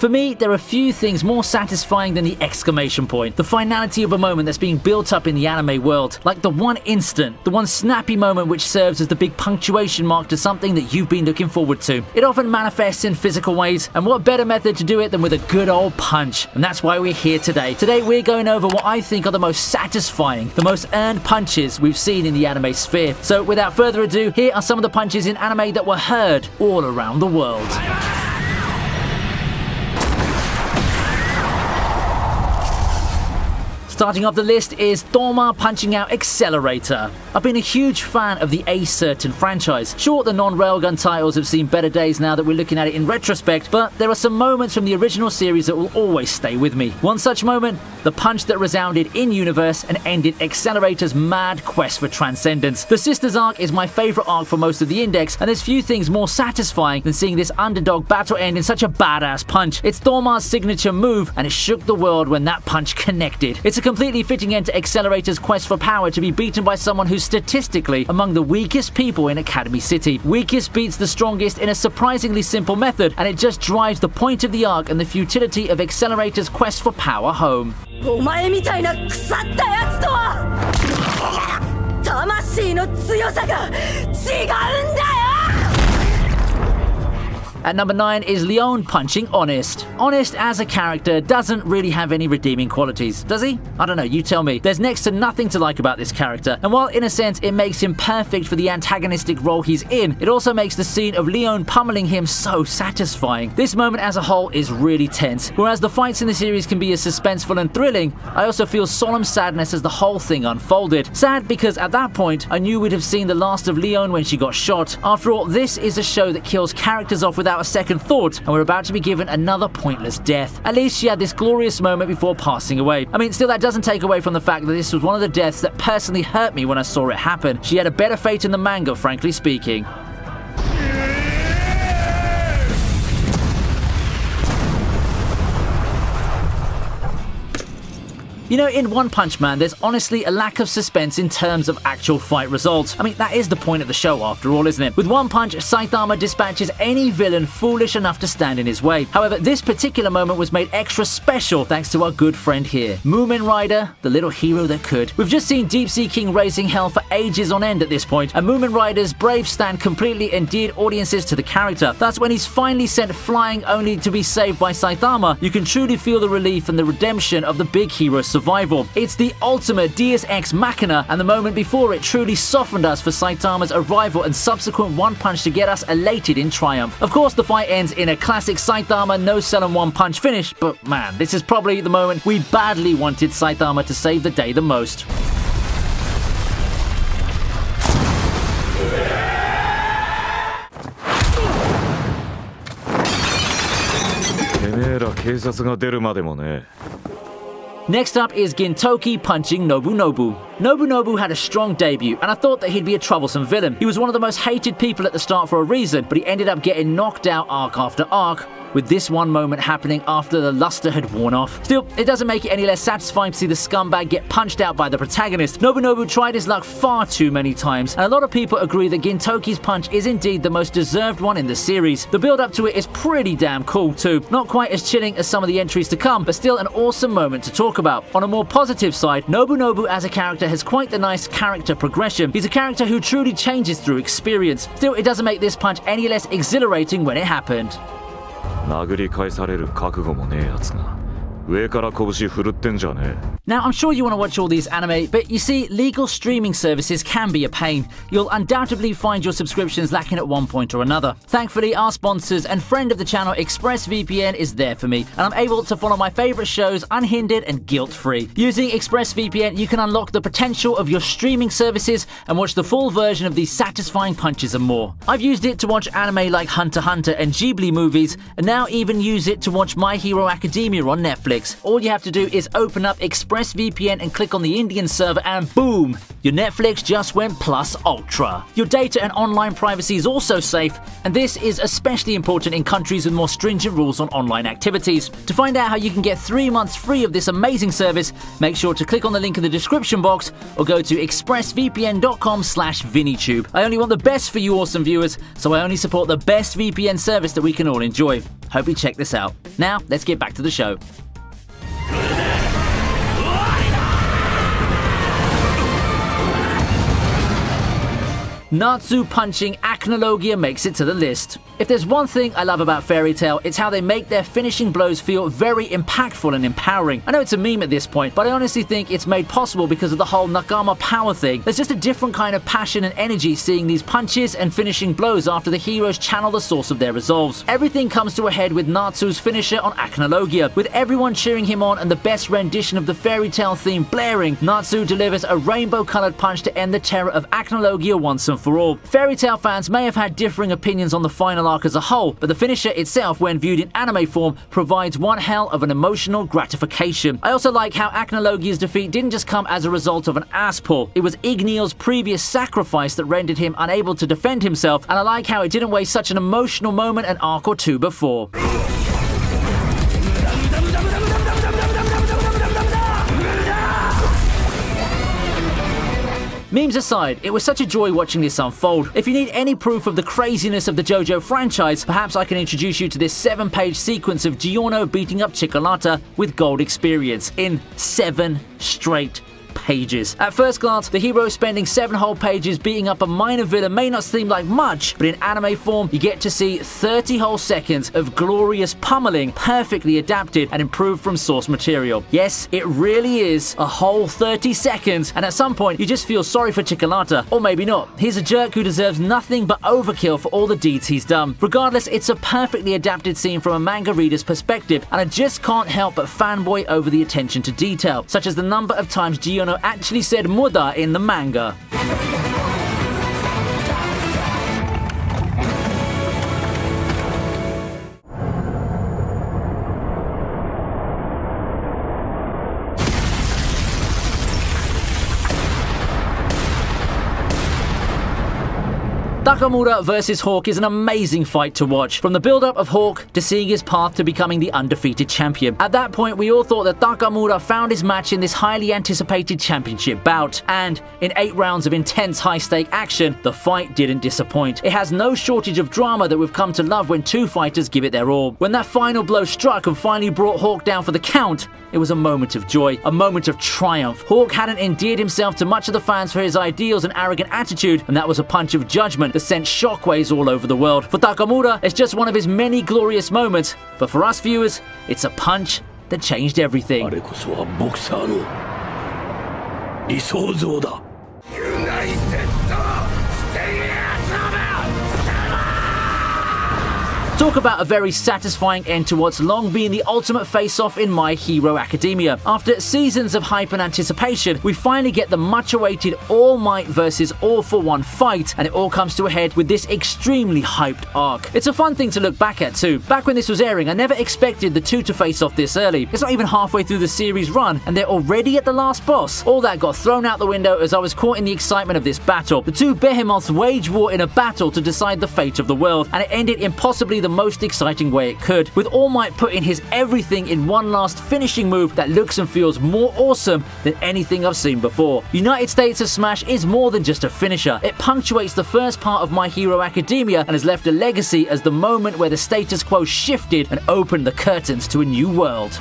For me, there are few things more satisfying than the exclamation point, the finality of a moment that's being built up in the anime world, like the one instant, the one snappy moment which serves as the big punctuation mark to something that you've been looking forward to. It often manifests in physical ways, and what better method to do it than with a good old punch? And that's why we're here today. Today we're going over what I think are the most satisfying, the most earned punches we've seen in the anime sphere. So without further ado, here are some of the punches in anime that were heard all around the world. Starting off the list is Touma punching out Accelerator. I've been a huge fan of the A Certain franchise. Sure, the non-Railgun titles have seen better days now that we're looking at it in retrospect, but there are some moments from the original series that will always stay with me. One such moment, the punch that resounded in-universe and ended Accelerator's mad quest for transcendence. The Sisters arc is my favourite arc for most of the index, and there's few things more satisfying than seeing this underdog battle end in such a badass punch. It's Touma's signature move, and it shook the world when that punch connected. It's a completely fitting end to Accelerator's quest for power to be beaten by someone who's statistically among the weakest people in Academy City. Weakest beats the strongest in a surprisingly simple method, and it just drives the point of the arc and the futility of Accelerator's quest for power home. At number 9 is Leone punching Honest. Honest as a character doesn't really have any redeeming qualities, does he? I don't know, you tell me. There's next to nothing to like about this character, and while in a sense it makes him perfect for the antagonistic role he's in, it also makes the scene of Leone pummeling him so satisfying. This moment as a whole is really tense. Whereas the fights in the series can be as suspenseful and thrilling, I also feel solemn sadness as the whole thing unfolded. Sad because at that point, I knew we'd have seen the last of Leone when she got shot. After all, this is a show that kills characters off without a second thought, and we're about to be given another pointless death. At least she had this glorious moment before passing away. I mean, still that doesn't take away from the fact that this was one of the deaths that personally hurt me when I saw it happen. She had a better fate in the manga, frankly speaking. You know, in One Punch Man, there's honestly a lack of suspense in terms of actual fight results. I mean, that is the point of the show after all, isn't it? With One Punch, Saitama dispatches any villain foolish enough to stand in his way. However, this particular moment was made extra special thanks to our good friend here, Moomin Rider, the little hero that could. We've just seen Deep Sea King raising hell for ages on end at this point, and Moomin Rider's brave stand completely endeared audiences to the character. Thus, when he's finally sent flying only to be saved by Saitama, you can truly feel the relief and the redemption of the big hero's survival. It's the ultimate Deus Ex Machina, and the moment before it truly softened us for Saitama's arrival and subsequent one punch to get us elated in triumph. Of course, the fight ends in a classic Saitama no-sell and one-punch finish, but man, this is probably the moment we badly wanted Saitama to save the day the most. Next up is Gintoki punching Nobunobu. Nobunobu had a strong debut, and I thought that he'd be a troublesome villain. He was one of the most hated people at the start for a reason, but he ended up getting knocked out arc after arc, with this one moment happening after the luster had worn off. Still, it doesn't make it any less satisfying to see the scumbag get punched out by the protagonist. Nobunobu tried his luck far too many times, and a lot of people agree that Gintoki's punch is indeed the most deserved one in the series. The build up to it is pretty damn cool too. Not quite as chilling as some of the entries to come, but still an awesome moment to talk about. On a more positive side, Nobunobu as a character has quite the nice character progression. He's a character who truly changes through experience. Still, it doesn't make this punch any less exhilarating when it happened. Now, I'm sure you want to watch all these anime, but you see, legal streaming services can be a pain. You'll undoubtedly find your subscriptions lacking at one point or another. Thankfully, our sponsors and friend of the channel, ExpressVPN, is there for me, and I'm able to follow my favorite shows unhindered and guilt-free. Using ExpressVPN, you can unlock the potential of your streaming services and watch the full version of these satisfying punches and more. I've used it to watch anime like Hunter x Hunter and Ghibli movies, and now even use it to watch My Hero Academia on Netflix. Netflix. All you have to do is open up ExpressVPN and click on the Indian server and boom! Your Netflix just went plus ultra. Your data and online privacy is also safe, and this is especially important in countries with more stringent rules on online activities. To find out how you can get 3 months free of this amazing service, make sure to click on the link in the description box or go to expressvpn.com/ViniiTube. I only want the best for you awesome viewers, so I only support the best VPN service that we can all enjoy. Hope you check this out. Now, let's get back to the show. Natsu punching Acnologia makes it to the list. If there's one thing I love about Fairy Tail, it's how they make their finishing blows feel very impactful and empowering. I know it's a meme at this point, but I honestly think it's made possible because of the whole Nakama power thing. There's just a different kind of passion and energy seeing these punches and finishing blows after the heroes channel the source of their resolves. Everything comes to a head with Natsu's finisher on Acnologia. With everyone cheering him on and the best rendition of the Fairy Tail theme blaring, Natsu delivers a rainbow-colored punch to end the terror of Acnologia once and for all. Fairy Tail fans may have had differing opinions on the final arc as a whole, but the finisher itself, when viewed in anime form, provides one hell of an emotional gratification. I also like how Acnologia's defeat didn't just come as a result of an ass pull. It was Igneal's previous sacrifice that rendered him unable to defend himself, and I like how it didn't waste such an emotional moment an arc or two before. Memes aside, it was such a joy watching this unfold. If you need any proof of the craziness of the JoJo franchise, perhaps I can introduce you to this 7-page sequence of Giorno beating up Cioccolata with gold experience in 7 straight pages. At first glance, the hero spending 7 whole pages beating up a minor villain may not seem like much, but in anime form, you get to see 30 whole seconds of glorious pummeling, perfectly adapted and improved from source material. Yes, it really is a whole 30 seconds, and at some point, you just feel sorry for Cioccolata, or maybe not. He's a jerk who deserves nothing but overkill for all the deeds he's done. Regardless, it's a perfectly adapted scene from a manga reader's perspective, and I just can't help but fanboy over the attention to detail, such as the number of times Giorno actually said "muda" in the manga. Takamura vs Hawk is an amazing fight to watch, from the build-up of Hawk to seeing his path to becoming the undefeated champion. At that point, we all thought that Takamura found his match in this highly anticipated championship bout, and in 8 rounds of intense high-stake action, the fight didn't disappoint. It has no shortage of drama that we've come to love when 2 fighters give it their all. When that final blow struck and finally brought Hawk down for the count, it was a moment of joy, a moment of triumph. Hawk hadn't endeared himself to much of the fans for his ideals and arrogant attitude, and that was a punch of judgment that sent shockwaves all over the world. For Takamura, it's just one of his many glorious moments, but for us viewers, it's a punch that changed everything. Talk about a very satisfying end to what's long been the ultimate face-off in My Hero Academia. After seasons of hype and anticipation, we finally get the much-awaited All Might versus All for One fight, and it all comes to a head with this extremely hyped arc. It's a fun thing to look back at too. Back when this was airing, I never expected the two to face off this early. It's not even halfway through the series run, and they're already at the last boss. All that got thrown out the window as I was caught in the excitement of this battle. The two behemoths wage war in a battle to decide the fate of the world, and it ended in possibly the most exciting way it could, with All Might putting his everything in one last finishing move that looks and feels more awesome than anything I've seen before. United States of Smash is more than just a finisher. It punctuates the first part of My Hero Academia and has left a legacy as the moment where the status quo shifted and opened the curtains to a new world.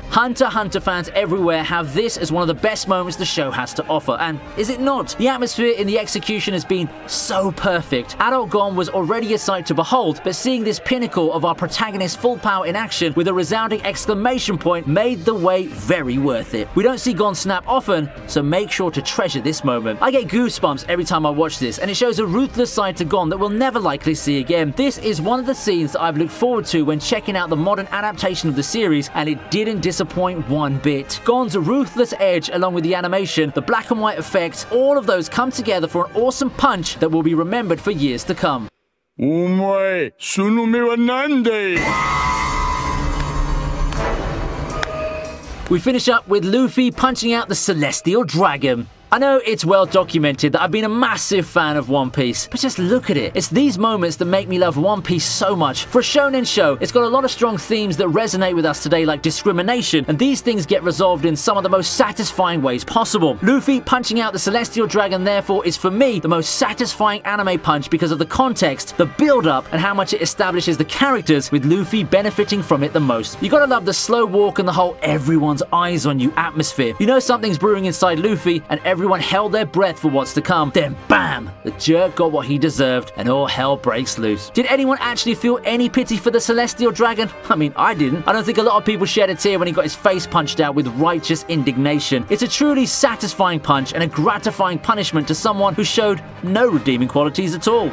Hunter x Hunter fans everywhere have this as one of the best moments the show has to offer, and is it not? The atmosphere in the execution has been so perfect. Adult Gon was already a sight to behold, but seeing this pinnacle of our protagonist's full power in action with a resounding exclamation point made the wait very worth it. We don't see Gon snap often, so make sure to treasure this moment. I get goosebumps every time I watch this, and it shows a ruthless side to Gon that we'll never likely see again. This is one of the scenes that I've looked forward to when checking out the modern adaptation of the series, and it didn't disappoint disappoint one bit. Gon's ruthless edge along with the animation, the black and white effects, all of those come together for an awesome punch that will be remembered for years to come. Omae, sunume wa nande? We finish up with Luffy punching out the Celestial Dragon. I know it's well documented that I've been a massive fan of One Piece, but just look at it. It's these moments that make me love One Piece so much. For a shonen show, it's got a lot of strong themes that resonate with us today, like discrimination, and these things get resolved in some of the most satisfying ways possible. Luffy punching out the Celestial Dragon, therefore, is for me the most satisfying anime punch because of the context, the build-up, and how much it establishes the characters, with Luffy benefiting from it the most. You gotta love the slow walk and the whole everyone's eyes on you atmosphere. You know something's brewing inside Luffy, and everyone held their breath for what's to come. Then bam! The jerk got what he deserved, and all hell breaks loose. Did anyone actually feel any pity for the Celestial Dragon? I mean, I didn't. I don't think a lot of people shed a tear when he got his face punched out with righteous indignation. It's a truly satisfying punch and a gratifying punishment to someone who showed no redeeming qualities at all.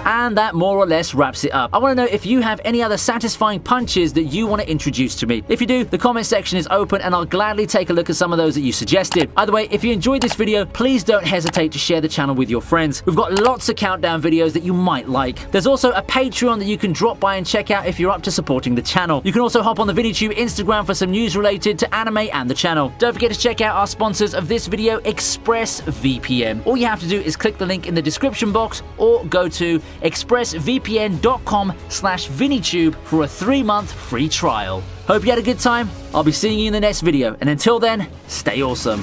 And that more or less wraps it up. I want to know if you have any other satisfying punches that you want to introduce to me. If you do, the comment section is open and I'll gladly take a look at some of those that you suggested. Either way, if you enjoyed this video, please don't hesitate to share the channel with your friends. We've got lots of countdown videos that you might like. There's also a Patreon that you can drop by and check out if you're up to supporting the channel. You can also hop on the ViniiTube Instagram for some news related to anime and the channel. Don't forget to check out our sponsors of this video, ExpressVPN. All you have to do is click the link in the description box or go to expressvpn.com/ViniiTube for a 3-month free trial. Hope you had a good time. I'll be seeing you in the next video, and until then, stay awesome.